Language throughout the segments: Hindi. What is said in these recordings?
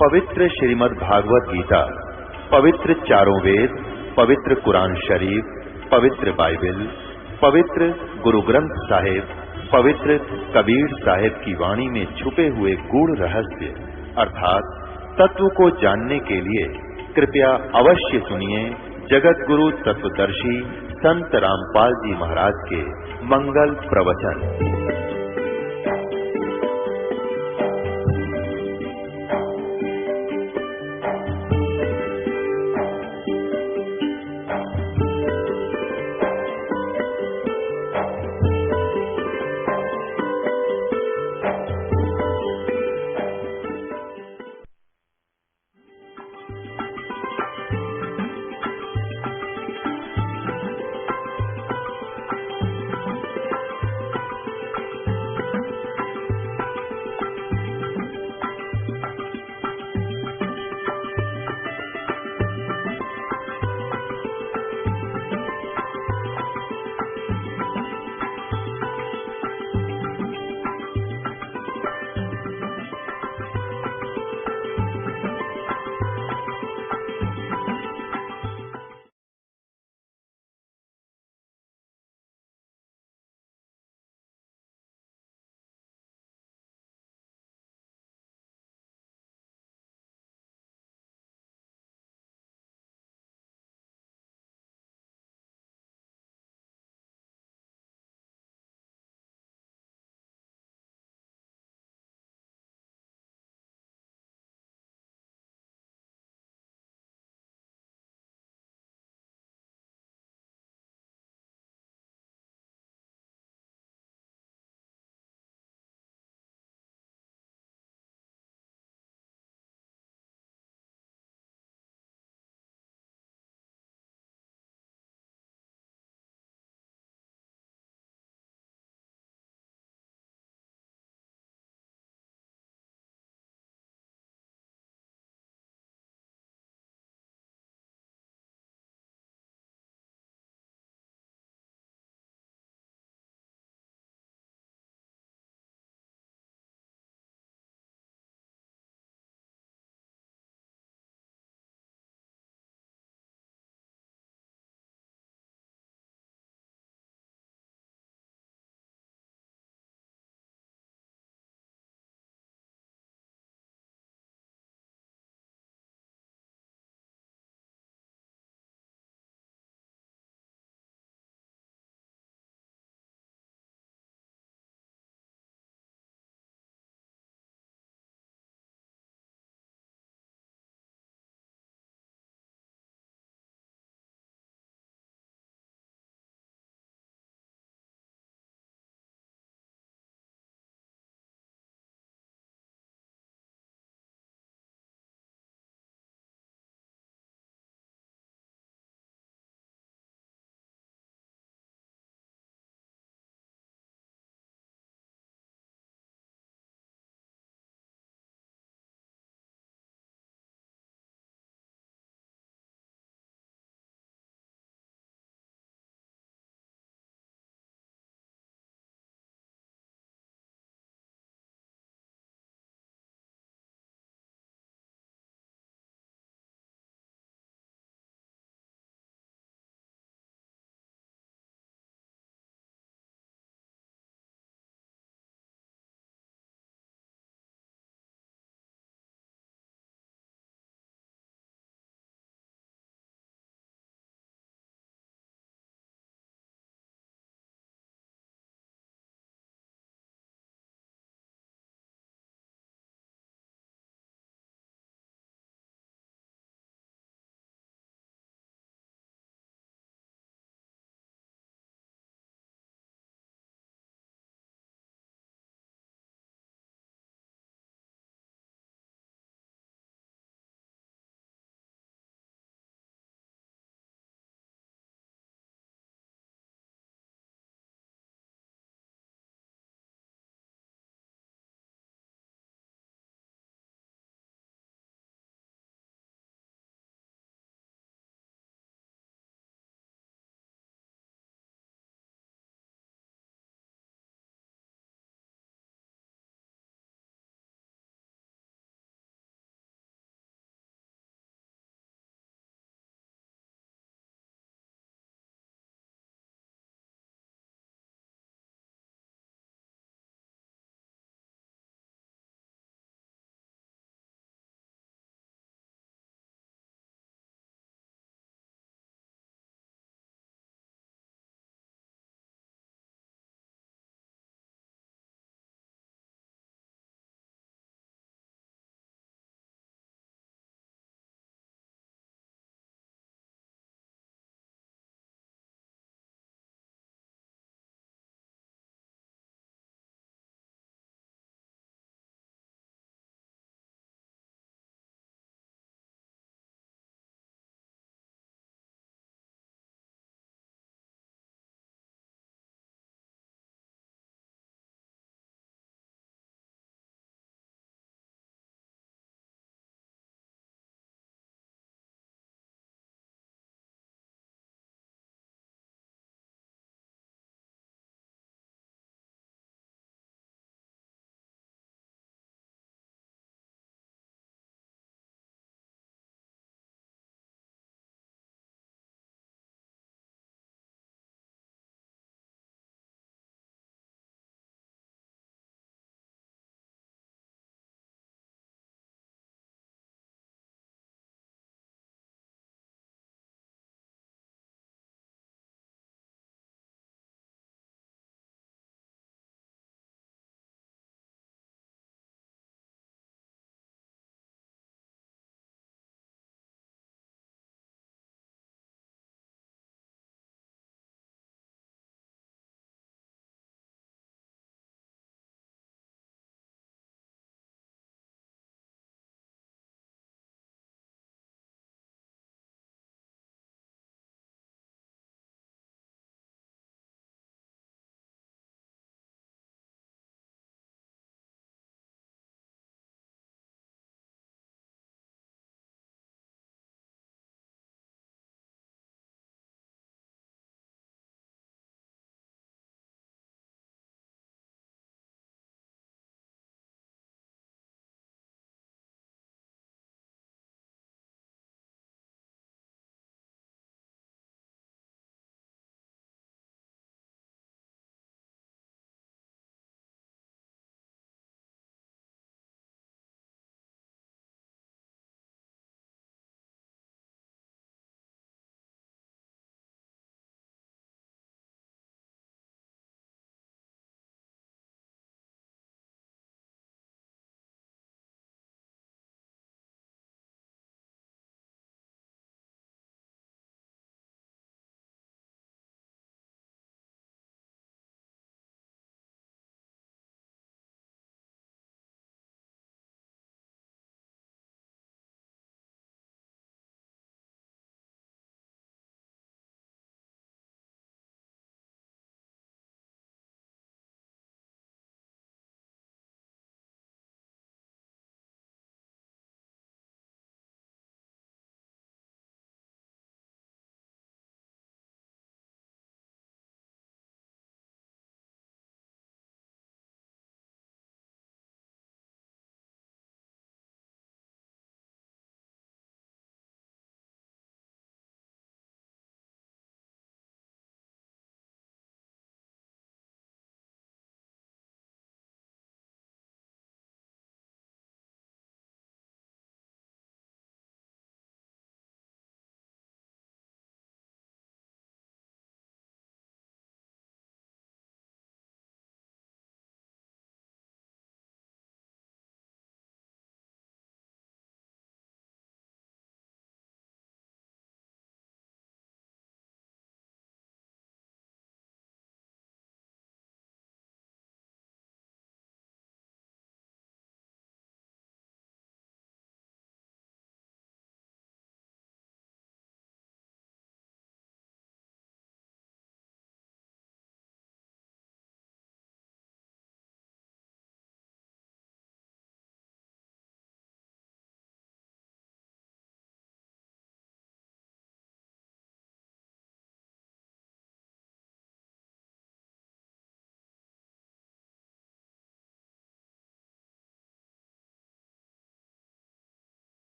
पवित्र श्रीमद् भागवत गीता, पवित्र चारों वेद, पवित्र कुरान शरीफ, पवित्र बाइबल, पवित्र गुरु ग्रंथ साहिब, पवित्र कबीर साहिब की वाणी में छुपे हुए गूढ़ रहस्य अर्थात तत्व को जानने के लिए कृपया अवश्य सुनिए जगत गुरु तत्वदर्शी संत रामपाल जी महाराज के मंगल प्रवचन।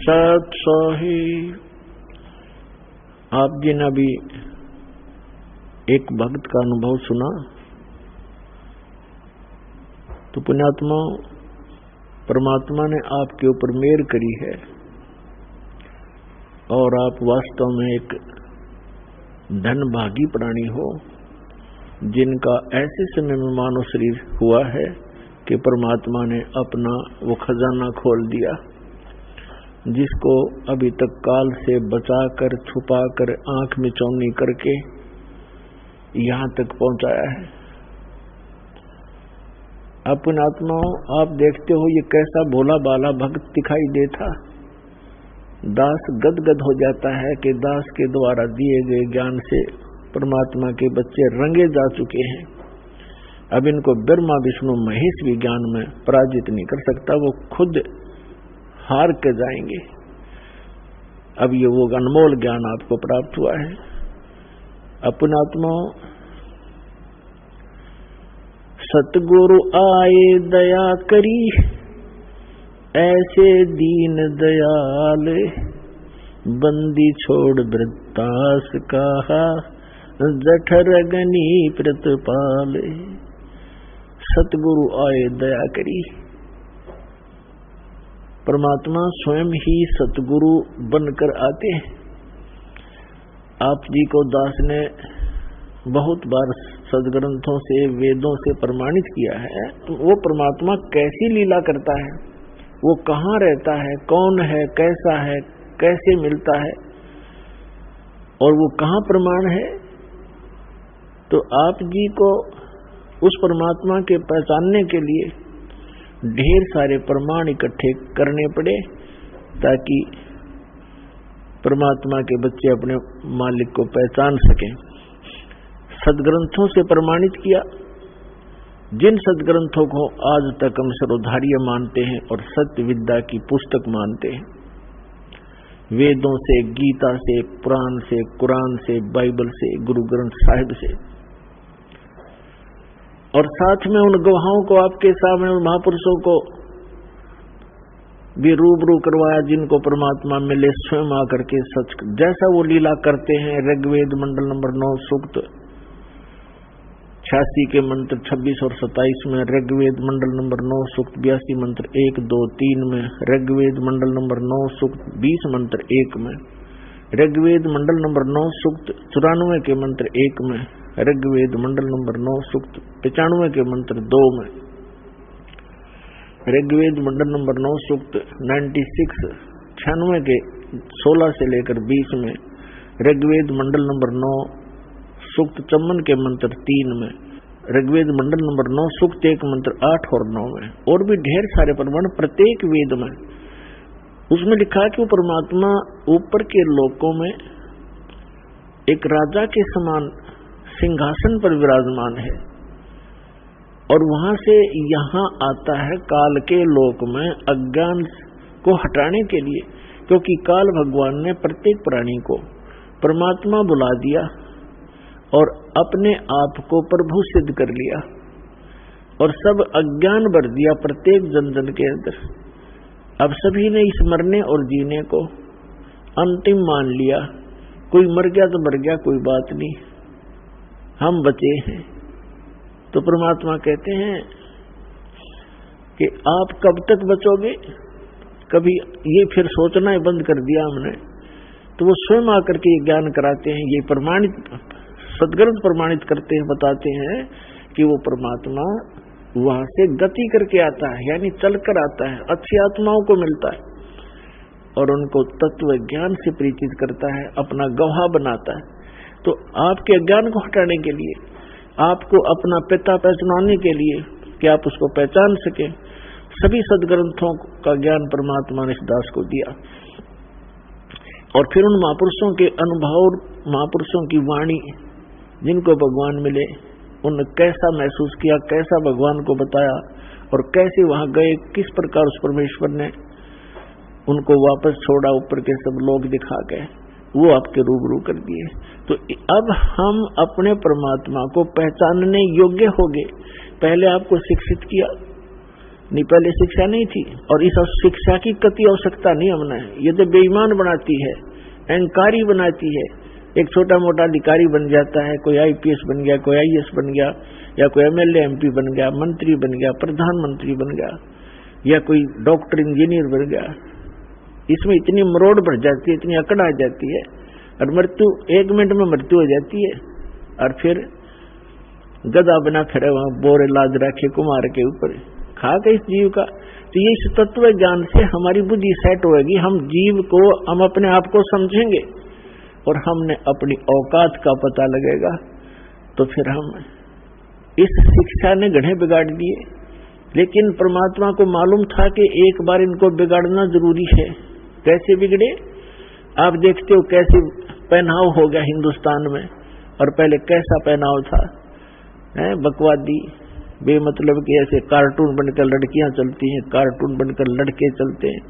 सत सोही। आप जी ने अभी एक भक्त का अनुभव सुना, तो पुण्यात्मा परमात्मा ने आपके ऊपर मेहर करी है और आप वास्तव में एक धनभागी प्राणी हो, जिनका ऐसे समय में मानव शरीर हुआ है कि परमात्मा ने अपना वो खजाना खोल दिया, जिसको अभी तक काल से बचाकर छुपाकर आंख में चौनी करके यहां तक पहुंचाया है। अपने आत्माओं, आप देखते हो ये कैसा भोला बाला भक्त दिखाई देता। दास गदगद हो जाता है कि दास के द्वारा दिए गए ज्ञान से परमात्मा के बच्चे रंगे जा चुके हैं। अब इनको ब्रह्मा विष्णु महेश भी ज्ञान में पराजित नहीं कर सकता, वो खुद हार के जाएंगे। अब ये वो अनमोल ज्ञान आपको प्राप्त हुआ है। अपने आत्माओं, सतगुरु आए दया करी, ऐसे दीन दयाल, बंदी छोड़ वृत्तास कहा, जठर गनी प्रतिपाल। सतगुरु आए दया करी। परमात्मा स्वयं ही सतगुरु बनकर आते हैं। आप जी को दास ने बहुत बार सदग्रंथों से वेदों से प्रमाणित किया है। तो वो परमात्मा कैसी लीला करता है, वो कहाँ रहता है, कौन है, कैसा है, कैसे मिलता है और वो कहाँ प्रमाण है। तो आप जी को उस परमात्मा के पहचानने के लिए ढेर सारे प्रमाण इकट्ठे करने पड़े, ताकि परमात्मा के बच्चे अपने मालिक को पहचान सकें। सदग्रंथों से प्रमाणित किया, जिन सदग्रंथों को आज तक हम सर्वधार्य मानते हैं और सत्य विद्या की पुस्तक मानते हैं, वेदों से, गीता से, पुराण से, कुरान से, बाइबल से, गुरु ग्रंथ साहिब से, और साथ में उन गवाहों को आपके सामने, महापुरुषों को भी रूबरू करवाया, जिनको परमात्मा मिले स्वयं आकर के सच जैसा वो लीला करते हैं। ऋग्वेद मंडल नंबर 9 सूक्त 86 के मंत्र 26 और 27 में, ऋग्वेद मंडल नंबर 9 सूक्त 82 मंत्र 1, 2, 3 में, ऋग्वेद मंडल नंबर 9 सूक्त 20 मंत्र 1 में, ऋग्वेद मंडल नंबर 9 सूक्त 94 के मंत्र 1 में, ऋग्वेद मंडल नंबर 9 सूक्त 95 के मंत्र 2 में, ऋग्वेद मंडल नंबर 9 सूक्त 96 के 16 से लेकर 20 में, ऋग्वेद मंडल नंबर 9 सूक्त 54 के मंत्र 3 में, ऋग्वेद मंडल नंबर 9 सूक्त 1 मंत्र 8 और 9 में, और भी ढेर सारे प्रमाण प्रत्येक वेद में। उसमें लिखा कि वो परमात्मा ऊपर के लोकों में एक राजा के समान सिंहासन पर विराजमान है और वहां से यहां आता है काल के लोक में अज्ञान को हटाने के लिए, क्योंकि काल भगवान ने प्रत्येक प्राणी को परमात्मा बुला दिया और अपने आप को प्रभु सिद्ध कर लिया और सब अज्ञान भर दिया प्रत्येक जन जन के अंदर। अब सभी ने इस मरने और जीने को अंतिम मान लिया। कोई मर गया तो मर गया, कोई बात नहीं, हम बचे हैं। तो परमात्मा कहते हैं कि आप कब तक बचोगे, कभी ये फिर सोचना ही बंद कर दिया हमने। तो वो स्वयं आकर के ये ज्ञान कराते हैं, ये प्रमाणित सदग्रंथ प्रमाणित करते हैं, बताते हैं कि वो परमात्मा वहां से गति करके आता है, यानी चलकर आता है, अच्छी आत्माओं को मिलता है और उनको तत्व ज्ञान से परिचित करता है, अपना गवाह बनाता है। तो आपके अज्ञान को हटाने के लिए, आपको अपना पिता पहचानने के लिए कि आप उसको पहचान सके, सभी सदग्रंथों का ज्ञान परमात्मा ने इस दास को दिया। और फिर उन महापुरुषों के अनुभव, महापुरुषों की वाणी, जिनको भगवान मिले, उन कैसा महसूस किया, कैसा भगवान को बताया और कैसे वहां गए, किस प्रकार उस परमेश्वर ने उनको वापस छोड़ा, ऊपर के सब लोग दिखा गए, वो आपके रूबरू कर दिए। तो अब हम अपने परमात्मा को पहचानने योग्य हो गए। पहले आपको शिक्षित किया, नहीं, पहले शिक्षा नहीं थी। और इस शिक्षा की कति आवश्यकता नहीं हमने। ये तो बेईमान बनाती है, अहंकारी बनाती है। एक छोटा मोटा अधिकारी बन जाता है, कोई IPS बन गया, कोई IAS बन गया, या कोई MLA MP बन गया, मंत्री बन गया, प्रधानमंत्री बन गया, या कोई डॉक्टर इंजीनियर बन गया। इसमें इतनी मरोड़ बढ़ जाती है, इतनी अकड़ आ जाती है, और मृत्यु 1 मिनट में मृत्यु हो जाती है। और फिर गधा बना फिरे वहां, बोरे लाद रखे कुमार के ऊपर, खा के इस जीव का। तो ये इस तत्व ज्ञान से हमारी बुद्धि सेट होगी। हम जीव को, हम अपने आप को समझेंगे और हमने अपनी औकात का पता लगेगा। तो फिर हम, इस शिक्षा ने गढ़े बिगाड़ दिए। लेकिन परमात्मा को मालूम था कि एक बार इनको बिगाड़ना जरूरी है। कैसे बिगड़े आप देखते हो, कैसे पहनाव हो गया हिंदुस्तान में, और पहले कैसा पहनाव था, बकवादी, बेमतलब के ऐसे कार्टून बनकर लड़कियां चलती हैं, कार्टून बनकर लड़के चलते हैं।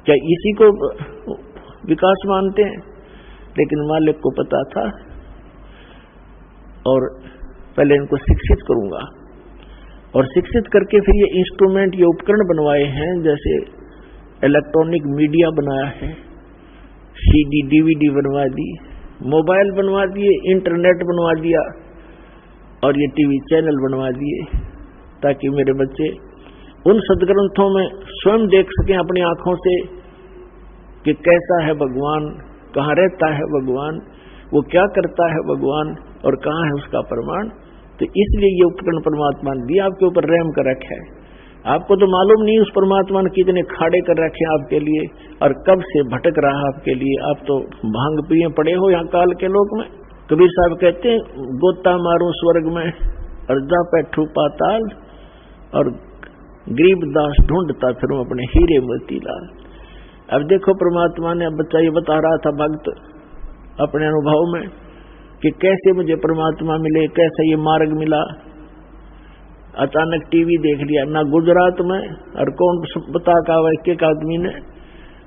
क्या इसी को विकास मानते हैं? लेकिन मालिक को पता था, और पहले इनको शिक्षित करूंगा, और शिक्षित करके फिर ये इंस्ट्रूमेंट, ये उपकरण बनवाए हैं। जैसे इलेक्ट्रॉनिक मीडिया बनाया है, CD DVD बनवा दी, मोबाइल बनवा दिए, इंटरनेट बनवा दिया, और ये TV चैनल बनवा दिए, ताकि मेरे बच्चे उन सदग्रंथों में स्वयं देख सकें अपनी आंखों से कि कैसा है भगवान, कहाँ रहता है भगवान, वो क्या करता है भगवान, और कहाँ है उसका प्रमाण। तो इसलिए ये उपकरण परमात्मा ने दिया, आपके ऊपर रहम कर रखा है। आपको तो मालूम नहीं उस परमात्मा ने कितने खाड़े कर रखे हैं आपके लिए, और कब से भटक रहा आपके लिए। आप तो भांग पिए पड़े हो यहाँ काल के लोक में। कबीर साहब कहते हैं, गोता मारूं स्वर्ग में और जा बैठूं पाताल, और गरीबदास ढूंढता फिरूं अपने हीरे मोतीलाल। अब देखो परमात्मा ने, अब बच्चा ये बता रहा था भक्त अपने अनुभव में कि कैसे मुझे परमात्मा मिले, कैसे ये मार्ग मिला। अचानक TV देख लिया ना गुजरात में, और कौन बता का एक आदमी ने,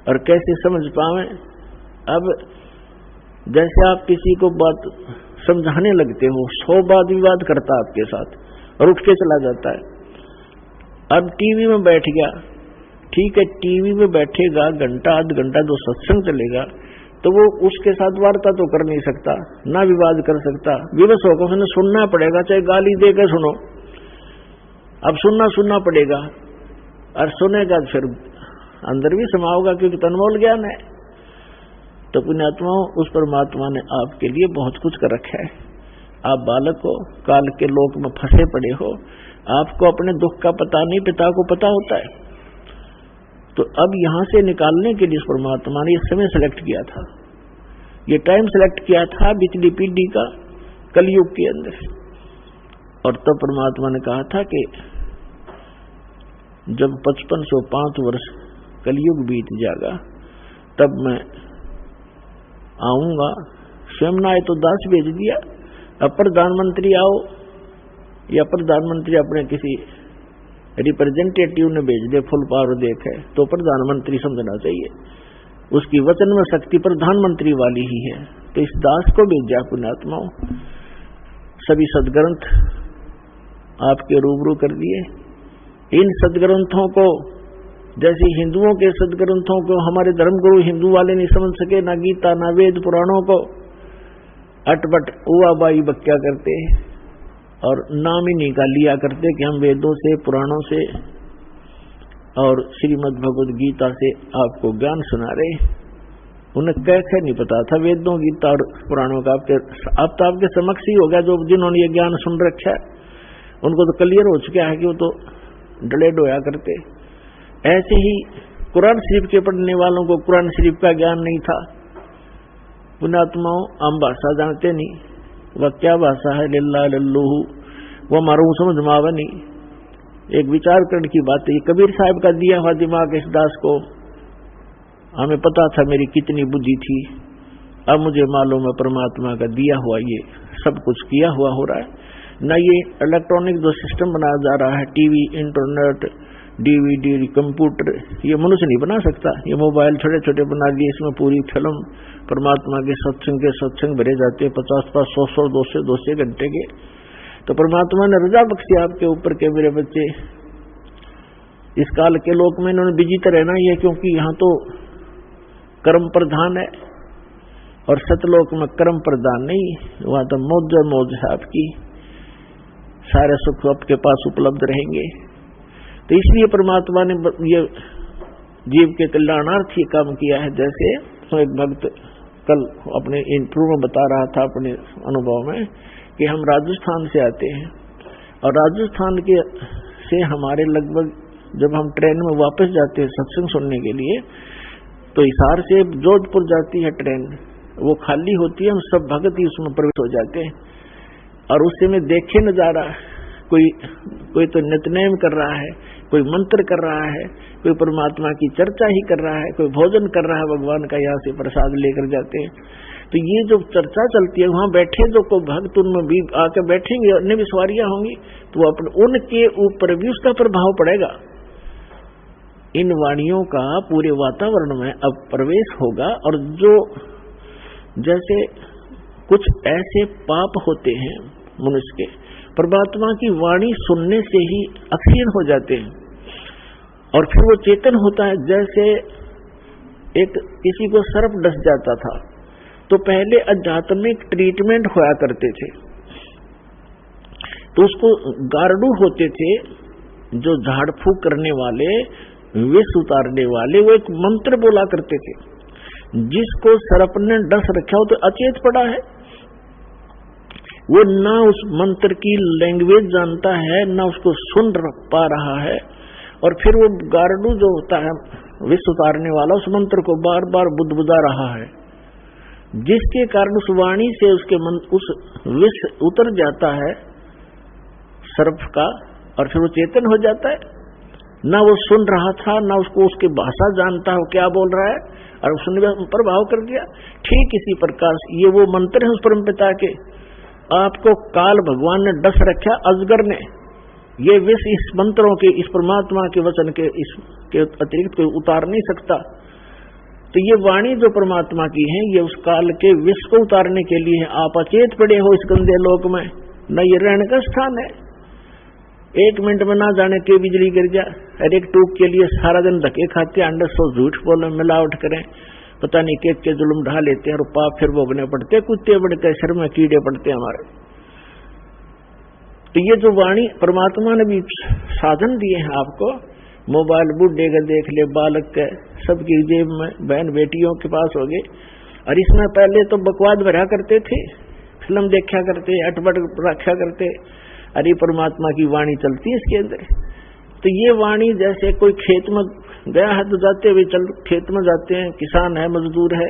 और कैसे समझ पावे। अब जैसे आप किसी को बात समझाने लगते हो, 100 वाद विवाद करता आपके साथ और उठ के चला जाता है। अब TV में बैठ गया, ठीक है, TV में बैठेगा घंटा आध घंटा, जो सत्संग चलेगा, तो वो उसके साथ वार्ता तो कर नहीं सकता, ना विवाद कर सकता। विवश होकर उन्हें सुनना पड़ेगा, चाहे गाली देकर सुनो। अब सुनना पड़ेगा, और सुनेगा फिर अंदर भी समाओगा, क्योंकि तनमोल ज्ञान है। तो पुण्यात्माओं, उस परमात्मा ने आपके लिए बहुत कुछ कर रखा है। आप बालक हो, काल के लोक में फंसे पड़े हो, आपको अपने दुख का पता नहीं, पिता को पता होता है। तो अब यहां से निकालने के लिए परमात्मा ने ये समय सेलेक्ट किया था, ये टाइम सेलेक्ट किया था पिछली पीढ़ी का, कलयुग के अंदर। और तब परमात्मा ने कहा था कि जब 5505 वर्ष कलयुग बीत जाएगा, तब मैं आऊंगा। स्वयं ना आए तो दास भेज दिया। अब प्रधानमंत्री आओ, या प्रधानमंत्री अपने किसी रिप्रेजेंटेटिव ने भेज दे, फुल पावर देखे, तो प्रधानमंत्री समझना चाहिए। उसकी वचन में शक्ति प्रधानमंत्री वाली ही है। तो इस दास को भेजा पुण्यात्माओं। सभी सदग्रंथ आपके रूबरू कर दिए। इन सदग्रंथों को, जैसे हिंदुओं के सदग्रंथों को हमारे धर्मगुरु हिंदू वाले नहीं समझ सके, ना गीता ना वेद पुराणों को, अटपट उवा बाई बक्या करते और नाम ही नहीं का लिया करते कि हम वेदों से, पुराणों से और श्रीमद् भगवद गीता से आपको ज्ञान सुना रहे। उन्हें कैसे नहीं पता था वेदों, गीता और पुराणों का। अब तो आपके समक्ष ही हो गया, जो जिन्होंने ये ज्ञान सुन रखा है उनको तो क्लियर हो चुका है कि वो तो डले डोया करते। ऐसे ही कुरान शरीफ के पढ़ने वालों को कुरान शरीफ का ज्ञान नहीं था। पुण्यात्माओं, हम भाषा जानते नहीं, वह क्या भाषा है, लिल्ला लल्लूहू, वो हमारा समझ में आवा नहीं। एक विचार करने की बात है। ये कबीर साहब का दिया हुआ दिमाग इस दास को, हमें पता था मेरी कितनी बुद्धि थी, अब मुझे मालूम है परमात्मा का दिया हुआ ये सब कुछ किया हुआ हो रहा है। न ये इलेक्ट्रॉनिक जो सिस्टम बनाया जा रहा है, टीवी, इंटरनेट, DVD, कंप्यूटर, ये मनुष्य नहीं बना सकता। ये मोबाइल छोटे छोटे बना दिए, इसमें पूरी फिल्म परमात्मा के सत्संग भरे जाते हैं, 50 100 200 घंटे के। तो परमात्मा ने रजा बख्शी आपके ऊपर के मेरे बच्चे इस काल के लोक में इन्होंने बिजी तो रहना ही है, क्योंकि यहाँ तो कर्म प्रधान है, और सतलोक में कर्म प्रधान नहीं, वहां तो मौज है आपकी, सारे सुख आपके पास उपलब्ध रहेंगे। तो इसलिए परमात्मा ने ये जीव के कल्याणार्थ ये काम किया है। जैसे तो एक भक्त कल अपने इंटरव्यू में बता रहा था अपने अनुभव में कि हम राजस्थान से आते हैं, और राजस्थान के से हमारे लगभग जब हम ट्रेन में वापस जाते हैं सत्संग सुनने के लिए, तो हिसार से जोधपुर जाती है ट्रेन, वो खाली होती है, हम सब भगत ही उसमें प्रवेश हो जाते हैं। और उससे में देखे नजारा, कोई तो नित्यनेम कर रहा है, कोई मंत्र कर रहा है, कोई परमात्मा की चर्चा ही कर रहा है, कोई भोजन कर रहा है भगवान का, यहाँ से प्रसाद लेकर जाते हैं। तो ये जो चर्चा चलती है, वहां बैठे जो को भक्त उनमें भी आकर बैठेंगे, अन्य भी सवारियां होंगी, तो वो अपने उनके ऊपर भी उसका प्रभाव पड़ेगा। इन वाणियों का पूरे वातावरण में अब प्रवेश होगा। और जो जैसे कुछ ऐसे पाप होते हैं मनुष्य के, परमात्मा की वाणी सुनने से ही अक्षीण हो जाते हैं, और फिर वो चेतन होता है। जैसे एक किसी को सर्प डस जाता था, तो पहले आध्यात्मिक ट्रीटमेंट होया करते थे, तो उसको गार्डू होते थे जो झाड़ फूक करने वाले, विष उतारने वाले, वो एक मंत्र बोला करते थे। जिसको सर्प ने डस रखा हो तो अचेत पड़ा है, वो ना उस मंत्र की लैंग्वेज जानता है, ना उसको सुन पा रहा है, और फिर वो गार्डू जो होता है विष उतारने वाला, उस मंत्र को बार बार बुदबुदा रहा है, जिसके कारण उस वाणी से उस विष उतर जाता है सर्प का, और फिर वो चेतन हो जाता है। ना वो सुन रहा था, ना उसको उसकी भाषा जानता है वो क्या बोल रहा है, और उसने प्रभाव कर दिया। ठीक इसी प्रकार ये वो मंत्र है उस परमपिता के, आपको काल भगवान ने डस रखा, अजगर ने, ये विष इस मंत्रों के, इस परमात्मा के वचन के इसके अतिरिक्त कोई उतार नहीं सकता। तो ये वाणी जो परमात्मा की है, ये उस काल के विष को उतारने के लिए है। आप अचेत पड़े हो इस गंदे लोक में, न ये रहने का स्थान है। एक मिनट में ना जाने के बिजली गिर जाए, हर एक टूक के लिए सारा दिन धक्के खाते, अंडर सो झूठ बोले, मिलावट करें, पता नहीं के जुल्म ढा लेते हैं, और पाप फिर भोगने पड़ते, कुत्ते बढ़ते, सिर में कीड़े पड़ते हमारे। तो ये जो वाणी परमात्मा ने भी साधन दिए हैं आपको, मोबाइल बूढ़े का देख ले, बालक के सबकी जेब में, बहन बेटियों के पास हो गए। और इसमें पहले तो बकवाद भरा करते थे, फिल्म देखा करते, अटपट रखा करते, अरे परमात्मा की वाणी चलती है इसके अंदर। तो ये वाणी जैसे कोई खेत में गया है, तो जाते हुए चल खेत में जाते हैं, किसान है, मजदूर है,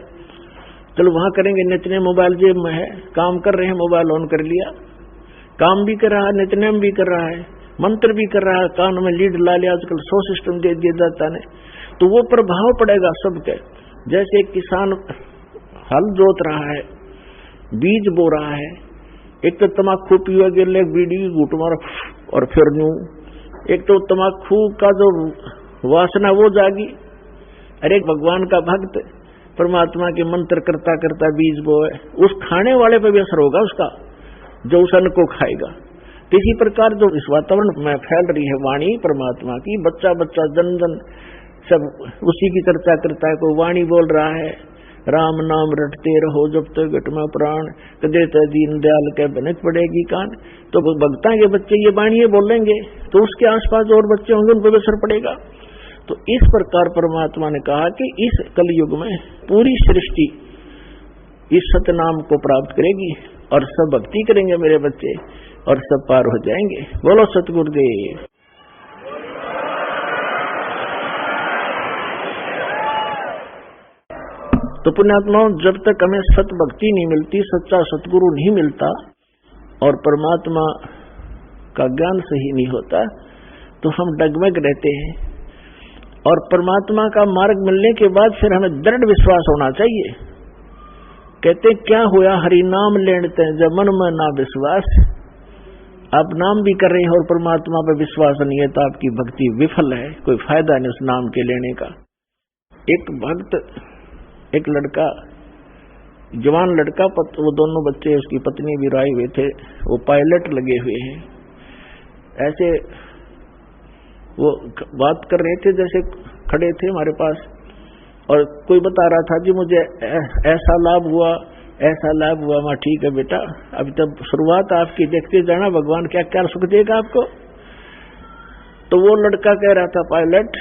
चलो वहां करेंगे, नितने मोबाइल जेब में है, काम कर रहे हैं, मोबाइल ऑन कर लिया, काम भी कर रहा है, नितनेम भी कर रहा है, मंत्र भी कर रहा है, कान में लीड ला लिया, आजकल 100 सिस्टम दे दिया जाता है, तो वो प्रभाव पड़ेगा सबके। जैसे किसान हल जोत रहा है, बीज बो रहा है, एक तो तम्बाकू पीवा गिरले, बीड़ी घूट मार, और फिर न्यू एक तो तम्बाकू का जो वासना वो जागी। अरे भगवान का भक्त परमात्मा के मंत्र करता करता बीज बोए, उस खाने वाले पे भी असर होगा उसका, जो उस अन्न को खाएगा। तो इसी प्रकार जो इस वातावरण में फैल रही है वाणी परमात्मा की, बच्चा बच्चा जन जन सब उसी की चर्चा करता है। कोई वाणी बोल रहा है, राम नाम रटते रहो जब तक घट में प्राण, कदे तो दीन दयाल के बनक पड़ेगी कान। तो भक्ता के बच्चे ये वाणी बोलेंगे तो उसके आसपास और बच्चे होंगे, उन पर असर पड़ेगा। तो इस प्रकार परमात्मा ने कहा कि इस कलयुग में पूरी सृष्टि इस सतनाम को प्राप्त करेगी, और सब भक्ति करेंगे मेरे बच्चे, और सब पार हो जाएंगे। बोलो सतगुरुदेव। तो पुण्यात्माओं, जब तक हमें सत भक्ति नहीं मिलती, सच्चा सतगुरु नहीं मिलता, और परमात्मा का ज्ञान सही नहीं होता, तो हम डगमग रहते हैं। और परमात्मा का मार्ग मिलने के बाद फिर हमें दृढ़ विश्वास होना चाहिए। कहते क्या होया हरि नाम लेते जब मन में ना विश्वास। आप नाम भी कर रहे हैं और परमात्मा पर विश्वास नहीं है, तो आपकी भक्ति विफल है, कोई फायदा नहीं उस नाम के लेने का। एक भक्त, एक लड़का, जवान लड़का, वो दोनों बच्चे, उसकी पत्नी भी राय हुए थे, वो पायलट लगे हुए हैं। ऐसे वो बात कर रहे थे, जैसे खड़े थे हमारे पास, और कोई बता रहा था कि मुझे ऐसा लाभ हुआ, ऐसा लाभ हुआ। मैं ठीक है बेटा, अभी तब शुरुआत आपकी, देखते जाना भगवान क्या क्या सुख देगा आपको। तो वो लड़का कह रहा था, पायलट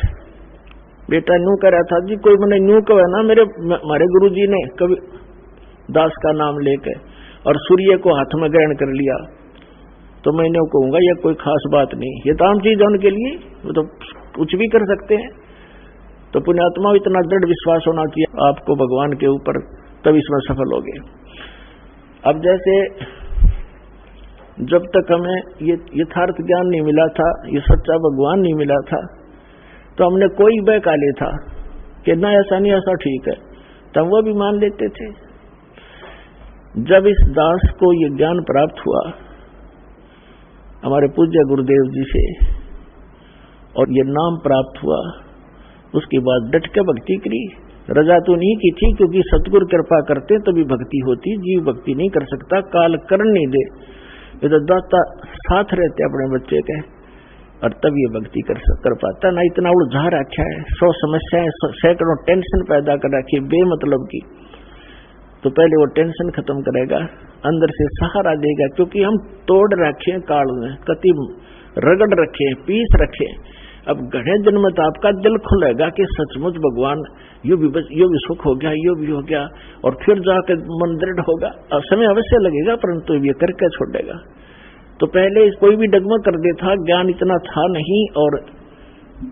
बेटा न्यू कह रहा था जी, कोई मैंने न्यू कहा ना, हमारे गुरुजी ने कभी दास का नाम लेके और सूर्य को हाथ में ग्रहण कर लिया, तो मैं इन्हें कहूंगा यह कोई खास बात नहीं, ये तो आम चीज है उनके लिए, वो तो कुछ भी कर सकते हैं। तो पुण्यात्मा इतना दृढ़ विश्वास होना चाहिए आपको भगवान के ऊपर, तब इसमें सफल हो गए। अब जैसे जब तक हमें ये यथार्थ ज्ञान नहीं मिला था, ये सच्चा भगवान नहीं मिला था, तो हमने कोई बहकाले था कि ना ऐसा नहीं ऐसा ठीक है, तब वो भी मान लेते थे। जब इस दास को ये ज्ञान प्राप्त हुआ हमारे पूज्य गुरुदेव जी से और ये नाम प्राप्त हुआ, उसके बाद डट के भक्ति करी। रजा तो नहीं की थी, क्योंकि सतगुरु कृपा करते तभी भक्ति होती, जीव भक्ति नहीं कर सकता, काल कर नहीं दे। ये तो दाता साथ रहते अपने बच्चे के, और तब ये भक्ति कर पाता ना। इतना उलझा रखा है, 100 समस्याएं, सैकड़ों टेंशन पैदा कर रखी बेमतलब की, तो पहले वो टेंशन खत्म करेगा, अंदर से सहारा देगा, क्योंकि हम तोड़ रखे काल में, कति रगड़ रखे, पीस रखे। अब घने जन्म में तो आपका दिल खुलेगा कि सचमुच भगवान यो भी सुख हो गया, यो भी हो गया, और फिर जाकर मन दृढ़ होगा। अब समय अवश्य लगेगा, परंतु ये करके छोड़ेगा। तो पहले कोई भी डगमग कर देता, ज्ञान इतना था नहीं, और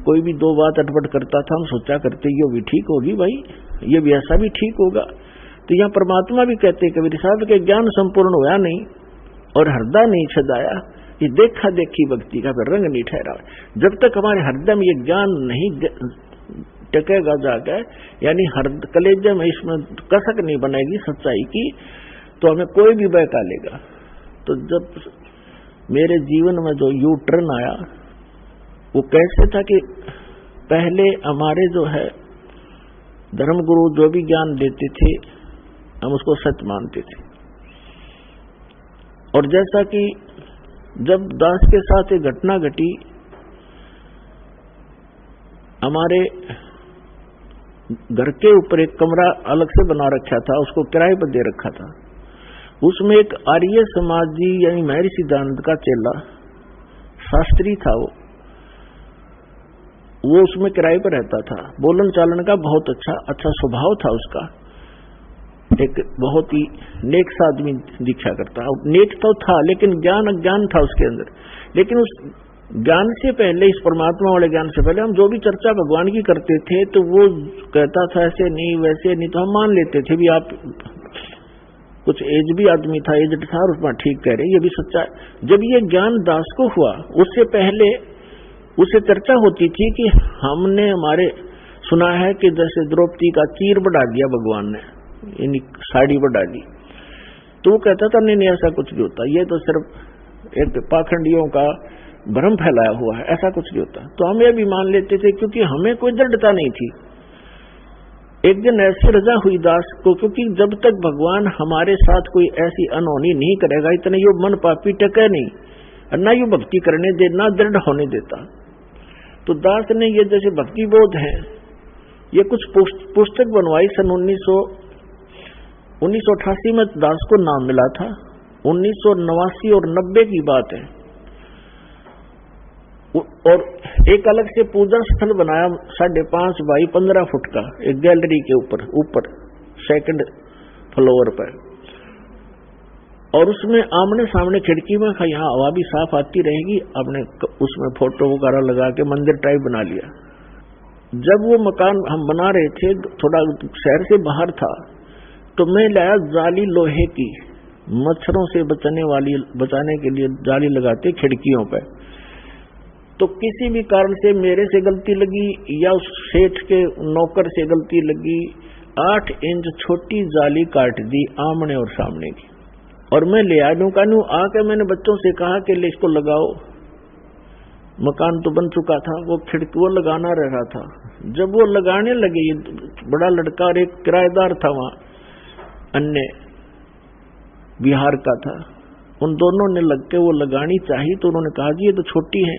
कोई भी दो बात अटपट करता था, हम सोचा करते ये भी ठीक होगी भाई, ये भी ऐसा भी ठीक होगा। तो यहाँ परमात्मा भी कहते कबीर साहब के ज्ञान संपूर्ण होया नहीं और हृदय नहीं छदाया, ये देखा देखी भक्ति का फिर रंग नहीं ठहरा। जब तक हमारे हृदय में ये ज्ञान नहीं टकेगा जाकर, यानी कलेजे में इसमें कसक नहीं बनेगी सच्चाई की, तो हमें कोई भी बहका लेगा। तो जब मेरे जीवन में जो यू टर्न आया, वो कैसे था कि पहले हमारे जो है धर्मगुरु जो भी ज्ञान देते थे, हम उसको सत्य मानते थे। और जैसा कि जब दास के साथ एक घटना घटी, हमारे घर के ऊपर एक कमरा अलग से बना रखा था, उसको किराए पर दे रखा था। उसमें एक आर्य समाजी यानी महर्षि सिद्धांत का चेला शास्त्री था, वो उसमें किराए पर रहता था। बोलन चालन का बहुत अच्छा स्वभाव था उसका, एक बहुत ही नेक सा आदमी दिखा करता। नेक तो था, लेकिन ज्ञान अज्ञान था उसके अंदर। लेकिन उस ज्ञान से पहले, इस परमात्मा वाले ज्ञान से पहले, हम जो भी चर्चा भगवान की करते थे, तो वो कहता था ऐसे नहीं वैसे नहीं, तो हम मान लेते थे भी आप कुछ एज भी आदमी था, एजड था, और उसमें ठीक कह रहे, ये भी सच्चा है। जब ये ज्ञान दास को हुआ, उससे पहले उससे चर्चा होती थी कि हमने हमारे सुना है कि जैसे द्रौपदी का चीर बढ़ा दिया भगवान ने, यानी साड़ी बढ़ा दी, तो वो कहता था नहीं ऐसा कुछ भी होता, ये तो सिर्फ एक पाखंडियों का भ्रम फैलाया हुआ है, ऐसा कुछ नहीं होता। तो हम ये भी मान लेते थे, क्योंकि हमें कोई दृढ़ता नहीं थी। एक दिन ऐसी रजा हुई दास को, क्योंकि जब तक भगवान हमारे साथ कोई ऐसी अनहोनी नहीं करेगा, इतने यो मन पापी टके नहीं, और ना यो भक्ति करने दे, ना दृढ़ होने देता। तो दास ने ये जैसे भक्ति बोध है, ये कुछ पुस्तक बनवाई सन 1988 में दास को नाम मिला था। 1989 और 90 की बात है। और एक अलग से पूजा स्थल बनाया 5.5 बाई 15 फुट का, एक गैलरी के ऊपर सेकंड फ्लोर पर, और उसमें आमने सामने खिड़की में यहाँ हवा भी साफ आती रहेगी। आपने उसमें फोटो वगैरह लगा के मंदिर टाइप बना लिया। जब वो मकान हम बना रहे थे, थोड़ा शहर से बाहर था, तो मैं लाया जाली लोहे की, मच्छरों से बचाने के लिए जाली लगाते खिड़कियों पर। तो किसी भी कारण से मेरे से गलती लगी या उस सेठ के नौकर से गलती लगी, 8 इंच छोटी जाली काट दी आमने और सामने की, और मैं ले आया कानू आके मैंने बच्चों से कहा कि ले इसको लगाओ। मकान तो बन चुका था, वो खिड़की वो लगाना रह रहा था। जब वो लगाने लगे, बड़ा लड़का और एक किराएदार था वहां, अन्य बिहार का था, उन दोनों ने लग के वो लगानी चाहिए, तो उन्होंने कहा जी ये तो छोटी है,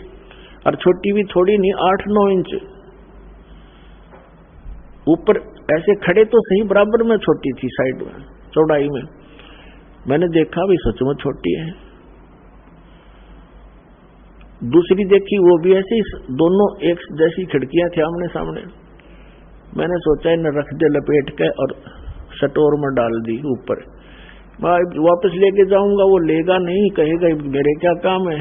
और छोटी भी थोड़ी नहीं, 8-9 इंच ऊपर ऐसे खड़े तो सही, बराबर में छोटी थी साइड में चौड़ाई में। मैंने देखा भी सच में छोटी है। दूसरी देखी वो भी ऐसी, दोनों एक जैसी खिड़कियां थी आमने सामने। मैंने सोचा इन्हें रख दे लपेट के और स्टोर में डाल दी ऊपर। वापस लेके जाऊंगा, वो लेगा नहीं, कहेगा मेरे क्या काम है,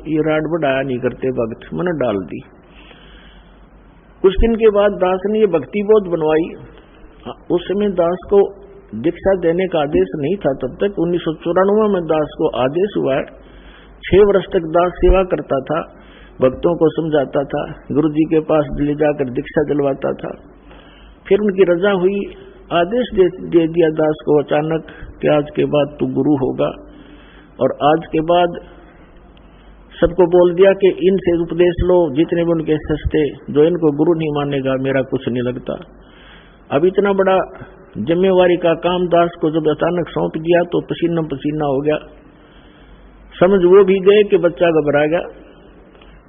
ये राड बढ़ाया नहीं करते वक्त। मैंने डाल दी। कुछ दिन के बाद दास ने ये भक्ति बोध बनवाई। उस समय दास को दीक्षा देने का आदेश नहीं था तब तक। 1994 में दास को आदेश हुआ है। 6 वर्ष तक दास सेवा करता था, भक्तों को समझाता था, गुरु जी के पास ले जाकर दीक्षा दिलवाता था। फिर उनकी रजा हुई, आदेश दे दिया दास को अचानक कि आज के बाद तू गुरु होगा। और आज के बाद सबको बोल दिया कि इनसे उपदेश लो, जितने भी उनके सस्ते, जो इनको गुरु नहीं मानेगा मेरा कुछ नहीं लगता। अब इतना बड़ा जिम्मेवारी का काम दास को जब अचानक सौंप दिया तो पसीना पसीना हो गया। समझ वो भी गए कि बच्चा घबरा गया।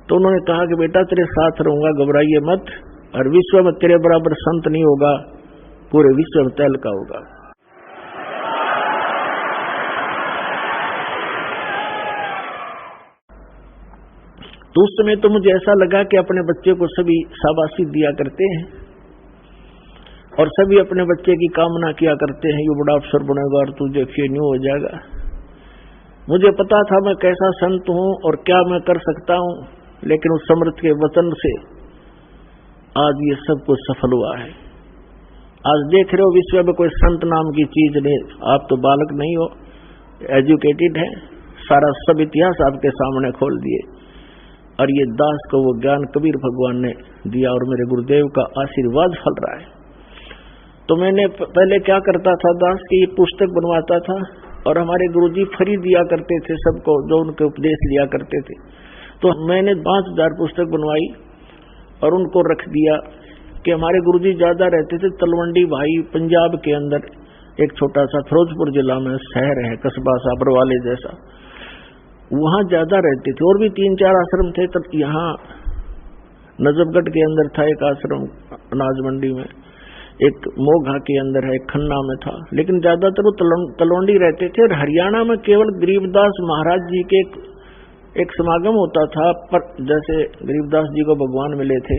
तो उन्होंने कहा कि बेटा तेरे साथ रहूंगा, घबराइए मत, और विश्व में तेरे बराबर संत नहीं होगा, पूरे विश्व में तैल का होगा। तो उस समय तो मुझे ऐसा लगा कि अपने बच्चे को सभी शाबाशी दिया करते हैं और सभी अपने बच्चे की कामना किया करते हैं, ये बड़ा अफसर बनेगा और तू देखिए न्यू हो जाएगा। मुझे पता था मैं कैसा संत हूं और क्या मैं कर सकता हूं, लेकिन उस समर्थ के वचन से आज ये सब कुछ सफल हुआ है। आज देख रहे हो विश्व में कोई संत नाम की चीज नहीं। आप तो बालक नहीं हो, एजुकेटेड है, सारा सब इतिहास आपके सामने खोल दिए। और ये दास को वो ज्ञान कबीर भगवान ने दिया और मेरे गुरुदेव का आशीर्वाद फल रहा है। तो मैंने पहले क्या करता था, दास की पुस्तक बनवाता था और हमारे गुरुजी फ्री दिया करते थे सबको जो उनके उपदेश लिया करते थे। तो मैंने 5000 पुस्तक बनवाई और उनको रख दिया कि हमारे गुरुजी ज्यादा रहते थे तलवंडी भाई, पंजाब के अंदर एक छोटा सा फिरोजपुर जिला में शहर है, कस्बा सा बरवाले जैसा, वहां ज्यादा रहते थे। और भी 3-4 आश्रम थे। तब यहाँ नजफगढ़ के अंदर था एक आश्रम, अनाज मंडी में, एक मोघा के अंदर है, एक खन्ना में था, लेकिन ज्यादातर वो तलवंडी रहते थे। और हरियाणा में केवल गरीबदास महाराज जी के एक समागम होता था, पर जैसे गरीबदास जी को भगवान मिले थे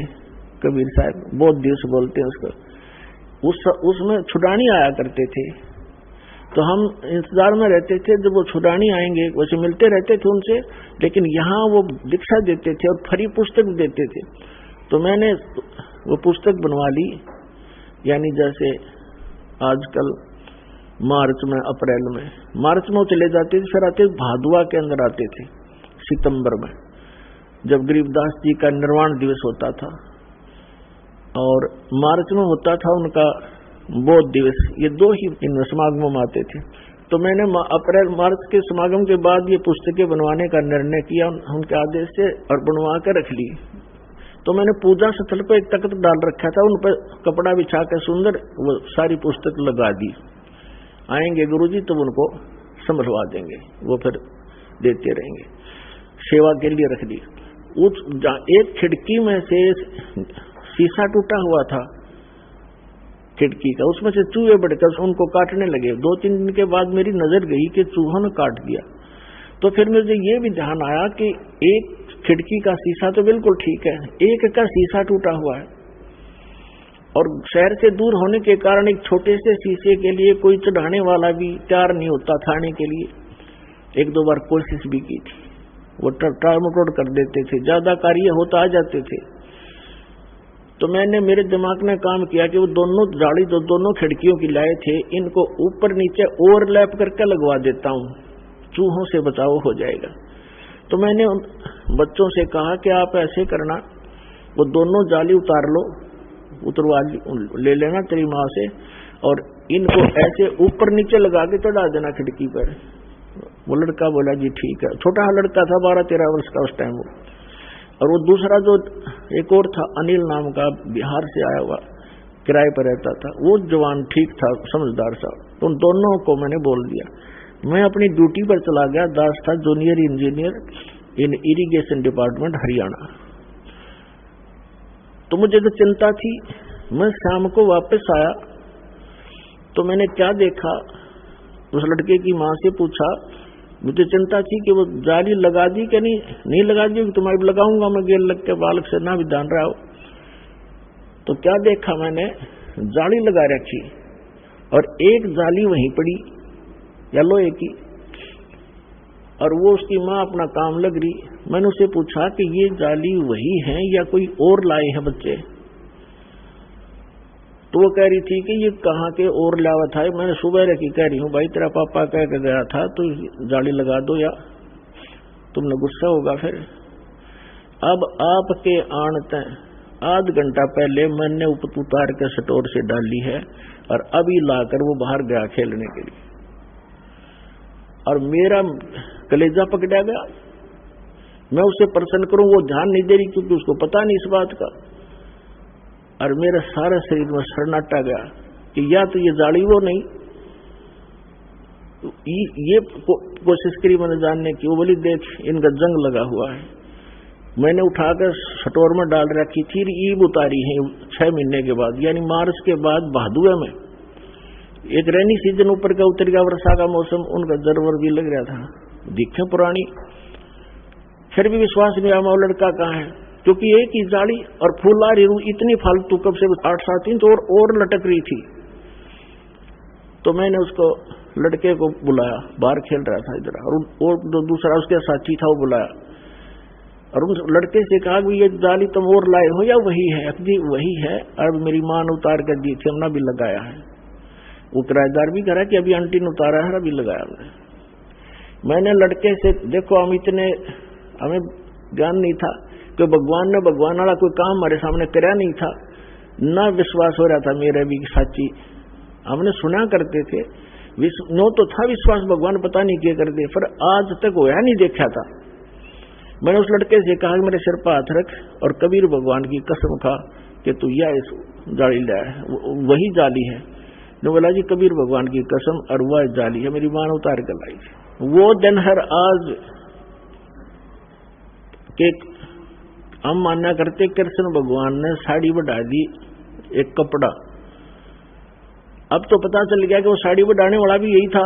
कबीर साहब, बहुत दिवस बोलते हैं उसको, उसमें छुड़ानी आया करते थे। तो हम इंतजार में रहते थे जब वो छुड़ानी आएंगे, वैसे मिलते रहते थे उनसे, लेकिन यहाँ वो दीक्षा देते थे और फ्री पुस्तक देते थे। तो मैंने वो पुस्तक बनवा ली, यानी जैसे आजकल मार्च में, अप्रैल में, मार्च में वो चले जाते थे, फिर आते भादुआ के अंदर आते थे सितंबर में, जब गरीबदास जी का निर्वाण दिवस होता था, और मार्च में होता था उनका बोध दिवस। ये 2 ही इन समागमों में आते थे। तो मैंने अप्रैल मार्च के समागम के बाद ये पुस्तकें बनवाने का निर्णय किया उनके आदेश से और बनवा कर रख ली। तो मैंने पूजा स्थल पर एक तख्त डाल रखा था, उन पर कपड़ा बिछा कर सुंदर वो सारी पुस्तक लगा दी। आएंगे गुरुजी तो उनको संभलवा देंगे, वो फिर देते रहेंगे, सेवा के लिए रख दी। एक खिड़की में से शीशा टूटा हुआ था खिड़की का, उसमें से चूहे बढ़कर उनको काटने लगे। 2-3 दिन के बाद मेरी नजर गई कि चूहों ने काट दिया। तो फिर मुझे ये भी ध्यान आया कि एक खिड़की का शीशा तो बिल्कुल ठीक है, एक का शीशा टूटा हुआ है, और शहर से दूर होने के कारण एक छोटे से शीशे के लिए कोई चढ़ाने वाला भी तैयार नहीं होता था आने के लिए। 1-2 बार कोशिश भी की थी, वो टाल-मटोल कर देते थे, ज्यादा कार्य होता आ जाते थे। तो मैंने, मेरे दिमाग ने काम किया कि वो दोनों जाली जो दोनों खिड़कियों की लाए थे, इनको ऊपर नीचे ओवरलैप करके लगवा देता हूं, चूहों से बचाव हो जाएगा। तो मैंने उन बच्चों से कहा कि आप ऐसे करना, वो दोनों जाली उतार लो, उतरवा ले लेना तेरी माँ से, और इनको ऐसे ऊपर नीचे लगा के चढ़ा देना खिड़की पर। वो लड़का बोला जी ठीक है, छोटा लड़का था, 12-13 वर्ष का उस टाइम वो। और वो दूसरा जो एक और था अनिल नाम का, बिहार से आया हुआ, किराए पर रहता था, वो जवान ठीक था, समझदार सा। तो उन दोनों को मैंने बोल दिया। मैं अपनी ड्यूटी पर चला गया, दास था जूनियर इंजीनियर, इन इरिगेशन डिपार्टमेंट हरियाणा। तो मुझे तो चिंता थी। मैं शाम को वापस आया तो मैंने क्या देखा, उस लड़के की मां से पूछा। मुझे चिंता थी कि वो जाली लगा दी कि नहीं लगा दी, कि तुम्हारी लगाऊंगा मैं गेल लग के बालक से ना भी जान रहा हो। तो क्या देखा मैंने, जाली लगा रखी और एक जाली वहीं पड़ी या लोहे की, और वो उसकी मां अपना काम लग रही। मैंने उससे पूछा कि ये जाली वही है या कोई और लाए हैं बच्चे। तो वो कह रही थी कि ये कहाँ के और लावा था। मैंने सुबह रखी, कह रही हूँ भाई तेरा पापा कह के गया था तो जाली लगा दो या तुमने गुस्सा होगा फिर। अब आपके आनते आध घंटा पहले मैंने उतार के स्टोर से डाली है और अभी लाकर वो बाहर गया खेलने के लिए, और मेरा कलेजा पकड़ा गया। मैं उससे प्रश्न करूं, वो ध्यान नहीं दे रही क्योंकि उसको पता नहीं इस बात का, और मेरा सारा शरीर में सन्नाटा गया कि या तो ये जाली वो नहीं, ये कोशिश करी मैंने जानने की। वो बोली देख इनका जंग लगा हुआ है। मैंने उठाकर स्टोर में डाल रखी थी, ईब उतारी है 6 महीने के बाद, यानी मार्च के बाद भादुए में। एक रेनी सीजन ऊपर का उतर गया, वर्षा का मौसम, उनका जरवर भी लग रहा था, दिखे पुरानी। फिर भी विश्वास नहीं आया वो लड़का कहाँ है, क्योंकि एक ही जाली और फूल आ रही, इतनी फालतू कब से 8-7 इंच और लटक रही थी। तो मैंने उसको लड़के को बुलाया, बाहर खेल रहा था इधर, और जो दूसरा उसके साथी था वो बुलाया और उस लड़के से कहा कि ये जाली तुम और लाए हो या वही है? जी वही है, अब मेरी मां ने उतार कर दी थी, हमने भी लगाया है। वो किराएदार भी कह रहा कि अभी आंटी ने उतारा है, अभी लगाया हमने। मैंने लड़के से, देखो हमें ज्ञान नहीं था कि भगवान वाला कोई काम हमारे सामने कराया नहीं था, ना विश्वास हो रहा था मेरे भी साची। हमने सुना करते थे, नो तो था विश्वास, भगवान पता नहीं क्या करते, पर आज तक होया नहीं देखा था। मैंने उस लड़के से कहा कि मेरे सिर पर हाथ रख और कबीर भगवान की कसम खा कि तू यह इस जाली लाया है, वही जाली है। ने बोला जी कबीर भगवान की कसम, और वह जाली है, मेरी मां ने उतार कर लाई थी। वो दिन हर आज के हम मानना करते कृष्ण भगवान ने साड़ी बढ़ा दी एक कपड़ा। अब तो पता चल गया कि वो साड़ी बढ़ाने वाला भी यही था,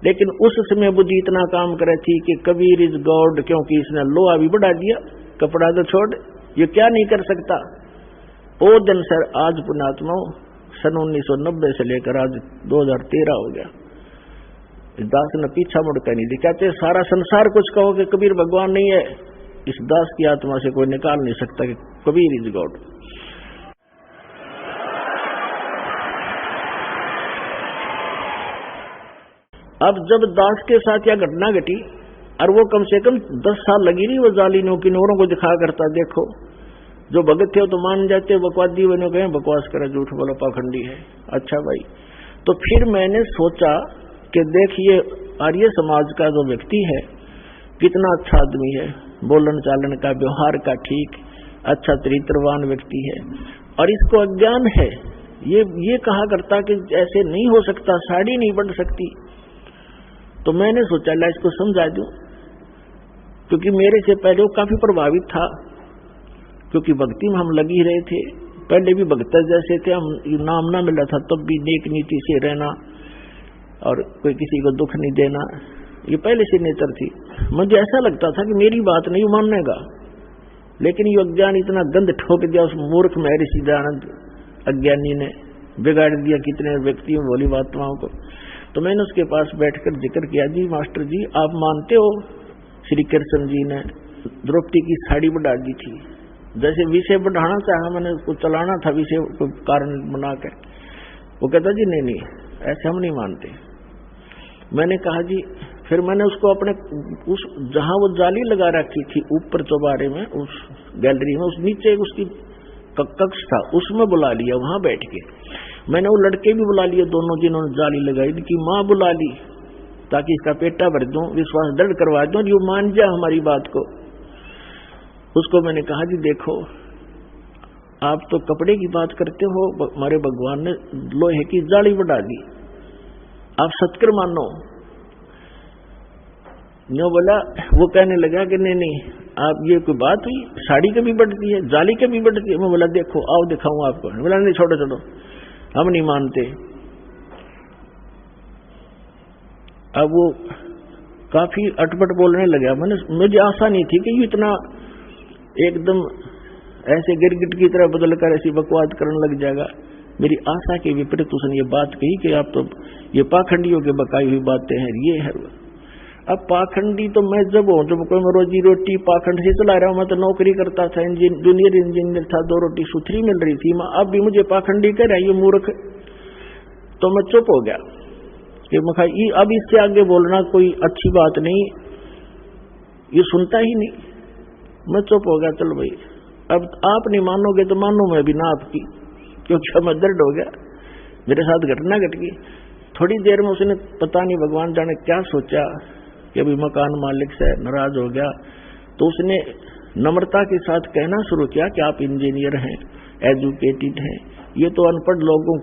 लेकिन उस समय बुद्धि इतना काम करे थी कि कबीर इज गॉड, क्योंकि इसने लोहा भी बढ़ा दिया, कपड़ा तो छोड़, ये क्या नहीं कर सकता। वो दिन सर आज पुण्यात्माओं सन 1990 से लेकर आज 2013 हो गया, इस दास ने पीछा मुड़कर नहीं दिखा। कहते सारा संसार कुछ कहो कि कबीर भगवान नहीं है, इस दास की आत्मा से कोई निकाल नहीं सकता कि कबीर इज गॉड। अब जब दास के साथ यह घटना घटी, और वो कम से कम 10 साल लगी रही वो जाली नौरों को दिखा करता, देखो जो भगत थे वो तो मान जाते, बकवादी बने कहें बकवास करे, झूठ बोला, पाखंडी है। अच्छा भाई, तो फिर मैंने सोचा कि देखिए आर्य समाज का जो व्यक्ति है कितना अच्छा आदमी है, बोलन चालन का, व्यवहार का ठीक, अच्छा चरित्रवान व्यक्ति है, और इसको अज्ञान है। ये कहा करता कि ऐसे नहीं हो सकता, साड़ी नहीं बढ़ सकती। तो मैंने सोचा ला इसको समझा दूं, क्योंकि मेरे से पहले वो काफी प्रभावित था, क्योंकि भक्ति में हम लगी रहे थे, पहले भी भक्त जैसे थे, हम नाम ना मिला था तब भी नेक नीति से रहना और कोई किसी को दुख नहीं देना, ये पहले से नेचर थी। मुझे ऐसा लगता था कि मेरी बात नहीं मानने का, लेकिन ये अज्ञान इतना गंद ठोक दिया उस मूर्ख महर्षि दयानंद अज्ञानी ने, बिगाड़ दिया कितने व्यक्तियों भोली बातों को। तो मैंने उसके पास बैठकर जिक्र किया, जी मास्टर जी आप मानते हो श्री कृष्ण जी ने द्रौपदी की साड़ी बढ़ा दी थी? जैसे विषय बढ़ाना चाहा, मैंने उसको चलाना था विषय को कारण बना के। वो कहता जी नहीं ऐसे हम नहीं मानते। मैंने कहा जी, फिर मैंने उसको अपने उस जहां वो जाली लगा रखी थी ऊपर चौबारे में, उस गैलरी में, उस नीचे उसकी कक्ष था, उसमें बुला लिया, वहां बैठ के मैंने वो लड़के भी बुला लिए, दोनों जिन्होंने जाली लगाई, इनकी मां बुला ली ताकि इसका पेटा भर दूं, विश्वास दृढ़ करवा दूं, ये मान जा हमारी बात को। उसको मैंने कहा जी देखो आप तो कपड़े की बात करते हो, हमारे भगवान ने लोहे की जाली बढ़ा दी, आप सत्कर मानो। नो बोला, वो कहने लगा कि नहीं आप ये कोई बात हुई, साड़ी कभी बढ़ती है, जाली कभी बढ़ती है। मैं बोला देखो आओ दिखाऊं आपको। बोला नहीं छोड़ो हम नहीं मानते। अब वो काफी अटपट बोलने लगा। मुझे आशा नहीं थी कि ये इतना एकदम ऐसे गिरगिट की तरह बदल कर ऐसी बकवास करने लग जाएगा। मेरी आशा के विपरीत उसने ये बात कही कि आप तो ये पाखंडियों के बकाई हुई बातें हैं, ये है। अब पाखंडी तो मैं जब हूं, जब कोई मैं रोजी रोटी पाखंड से चला रहा हूं। मैं तो नौकरी करता था, जूनियर इंजीनियर था, 2 रोटी सुथरी मिल रही थी। अब भी मुझे पाखंडी कह रहा है ये मूर्ख। तो मैं चुप हो गया कि मैं अब इससे आगे बोलना कोई अच्छी बात नहीं, ये सुनता ही नहीं। मैं चुप हो गया। चलो भाई अब आप नहीं मानोगे तो मानो मैं भी ना आपकी, क्योंकि मैं दर्द हो गया, मेरे साथ घटना घट गई। थोड़ी देर में उसने पता नहीं भगवान जाने क्या सोचा कि अभी मकान मालिक से नाराज हो गया। तो उसने नम्रता के साथ कहना शुरू किया कि आप इंजीनियर हैं, एजुकेटेड हैं, ये तो अनपढ़ लोगों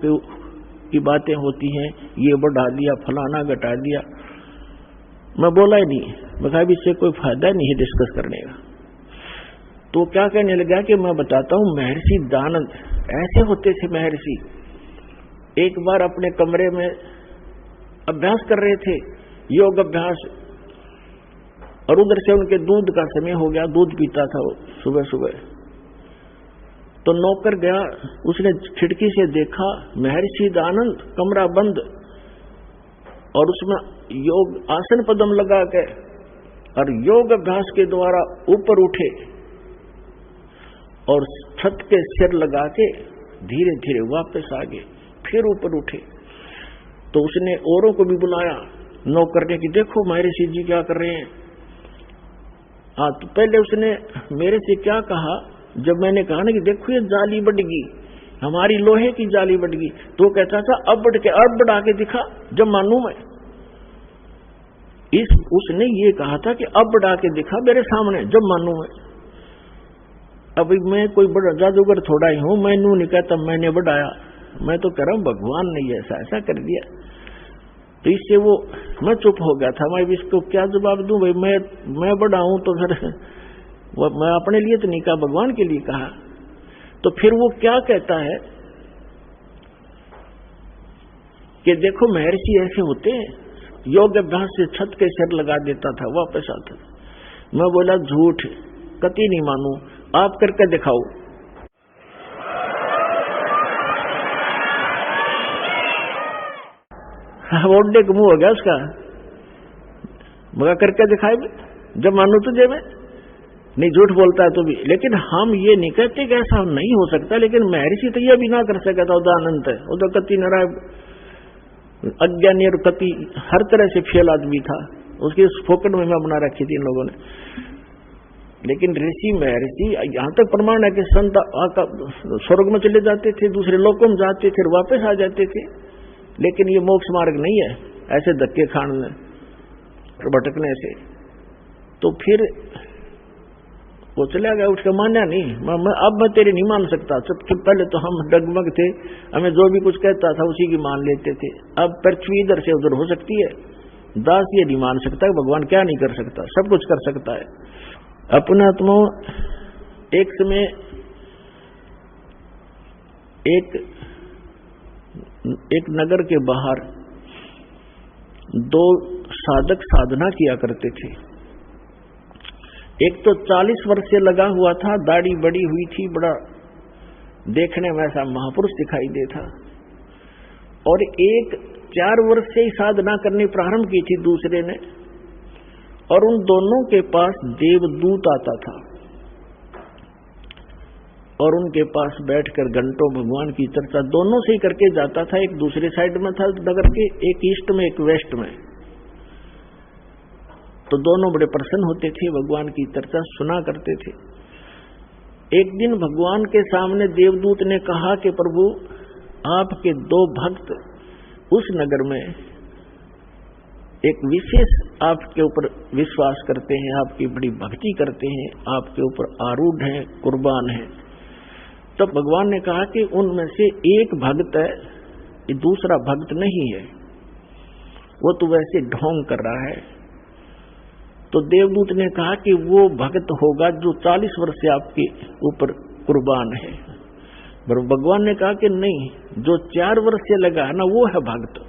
की बातें होती हैं, ये बढ़ा दिया फलाना घटा दिया। मैं बोला ही नहीं, मैं कहा इससे कोई फायदा नहीं है डिस्कस करने का। तो क्या कहने लगा कि मैं बताता हूं, महर्षि दानंद ऐसे होते थे। महर्षि एक बार अपने कमरे में अभ्यास कर रहे थे, योग अभ्यास, और उधर से उनके दूध का समय हो गया, दूध पीता था वो सुबह सुबह। तो नौकर गया, उसने खिड़की से देखा महर्षि दानंद कमरा बंद, और उसमें योग आसन पद्म लगा के और योग अभ्यास के द्वारा ऊपर उठे और छत के सिर लगा के धीरे धीरे वापस आ गए, फिर ऊपर उठे। तो उसने औरों को भी बुलाया, नौकर ने, कि देखो महर्षि जी क्या कर रहे हैं। हाँ, तो पहले उसने मेरे से क्या कहा, जब मैंने कहा ना कि देखो ये जाली बढ़ गई, हमारी लोहे की जाली बढ़ गई, तो कहता था अब बढ़ा के दिखा जब मानू मैं। उसने ये कहा था कि अब बढ़ा के दिखा मेरे सामने जब मानू मैं। अभी मैं कोई बड़ा जादूगर थोड़ा ही हूं, मैं नू नहीं कहता मैंने बढ़ाया, मैं तो कह रहा हूं भगवान ने ऐसा कर दिया। तो इससे वो मैं चुप हो गया था। मैं इसको क्या जवाब दूं भाई, मैं बढ़ाऊं तो फिर मैं अपने लिए तो नहीं कहा, भगवान के लिए कहा। तो फिर वो क्या कहता है कि देखो महर्षि ऐसे होते हैं, योग अभ्यास से छत के सिर लगा देता था, वापस आता था। मैं बोला झूठ, कति नहीं मानू, आप करके दिखाओ। ओडे का मुंह हो गया उसका, मगर करके दिखाए जब मानू तुझे मैं नहीं, झूठ बोलता है तो भी। लेकिन हम ये नहीं कहते कि ऐसा नहीं हो सकता, लेकिन महर्षि तो यह भी ना कर सका था, उदानंत है, वो तो कति नारायण अज्ञानी और कति हर तरह से फेल आदमी था, उसकी फोकट में बना रखी थी इन लोगों ने। लेकिन ऋषि महर्षि यहां तक प्रमाण है कि संत स्वर्ग में चले जाते थे, दूसरे लोकों में जाते थे, वापस आ जाते थे। लेकिन ये मोक्ष मार्ग नहीं है ऐसे धक्के खाने भटकने से। तो फिर वो चला गया, उठ के माना नहीं। अब मैं तेरी नहीं मान सकता। सबसे पहले तो हम डगमग थे, हमें जो भी कुछ कहता था उसी की मान लेते थे। अब पृथ्वी इधर से उधर हो सकती है, दास ये नहीं मान सकता भगवान क्या नहीं कर सकता, सब कुछ कर सकता है। अपना आत्मा एक समय एक नगर के बाहर 2 साधक साधना किया करते थे। एक तो 40 वर्ष से लगा हुआ था, दाढ़ी बड़ी हुई थी, बड़ा देखने में ऐसा महापुरुष दिखाई देता। और एक 4 वर्ष से ही साधना करनी प्रारंभ की थी दूसरे ने, और उन दोनों के पास देवदूत आता था और उनके पास बैठकर घंटों भगवान की चर्चा दोनों से ही करके जाता था। एक दूसरे साइड में था नगर के, एक ईस्ट में एक वेस्ट में। तो दोनों बड़े प्रसन्न होते थे, भगवान की चर्चा सुना करते थे। एक दिन भगवान के सामने देवदूत ने कहा कि प्रभु आपके 2 भक्त उस नगर में एक विशेष आपके ऊपर विश्वास करते हैं, आपकी बड़ी भक्ति करते हैं, आपके ऊपर आरूढ़ हैं, कुर्बान हैं। तब भगवान ने कहा कि उनमें से एक भक्त है, ये दूसरा भक्त नहीं है, वो तो वैसे ढोंग कर रहा है, तो देवदूत ने कहा कि वो भक्त होगा जो 40 वर्ष से आपके ऊपर कुर्बान है। पर भगवान ने कहा कि नहीं, जो 4 वर्ष से लगा है ना वो है भक्त।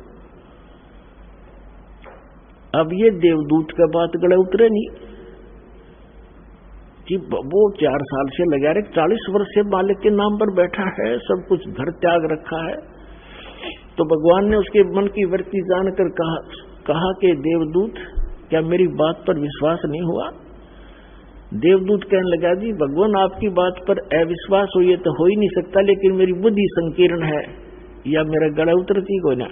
अब ये देवदूत का बात गले उतरे नहीं कि वो 4 साल से लगा रहे, 40 वर्ष से मालिक के नाम पर बैठा है, सब कुछ घर त्याग रखा है। तो भगवान ने उसके मन की वृत्ति जानकर कहा कि देवदूत क्या मेरी बात पर विश्वास नहीं हुआ? देवदूत कहने लगा, जी भगवान आपकी बात पर अविश्वास हो ये तो हो ही नहीं सकता, लेकिन मेरी बुद्धि संकीर्ण है या मेरा गला उतरती को ना।